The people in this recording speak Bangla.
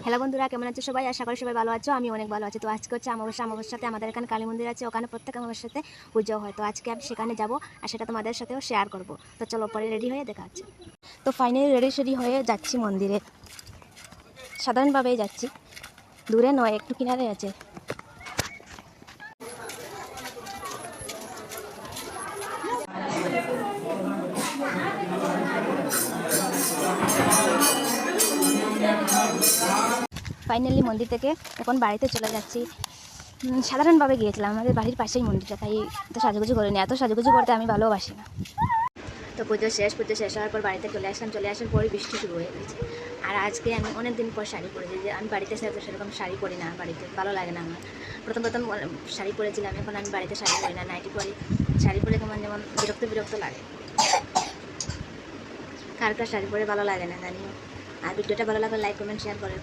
হ্যালো বন্ধুরা, কেমন আছো সবাই? আশা করি সবাই ভালো আছো। আমি অনেক ভালো আছি। তো আজকে হচ্ছে আমাবস্যার সাথে আমাদের এখানে কালী মন্দির আছে, ওখানে প্রত্যেক আমাবস্যার সাথে পুজো হয়। তো আজকে আমি সেখানে যাব আর সেটা তোমাদের সাথেও শেয়ার করব। তো চলো পরে রেডি হয়ে দেখা হচ্ছে। তো ফাইনালি রেডি হয়ে যাচ্ছি মন্দিরে, সাধারণভাবেই যাচ্ছি, দূরে নয়, একটু কিনারে আছে। ফাইনালি মন্দির থেকে এখন বাড়িতে চলে যাচ্ছি। সাধারণভাবে গিয়েছিলাম, আমাদের বাড়ির পাশেই মন্দিরটা, তাই এত সাজুগুজু করিনি। এত সাজুগুজু করতে আমি ভালোবাসি না। তো পুজো শেষ হওয়ার পর বাড়িতে চলে আসার পরই বৃষ্টি শুরু হয়ে গেছে। আর আজকে আমি অনেক দিন পর শাড়ি পরেছি, যে আমি বাড়িতে সেরকম শাড়ি পরি না, বাড়িতে ভালো লাগে না আমার। প্রথম শাড়ি পরেছিলাম, এখন আমি বাড়িতে শাড়ি পরি না, নাইটি পরি। শাড়ি পরে কেমন যেমন বিরক্ত লাগে। কার শাড়ি পরে ভালো লাগে না জানিও। আর ভিডিওটা ভালো লাগলে লাইক কমেন্ট শেয়ার করে।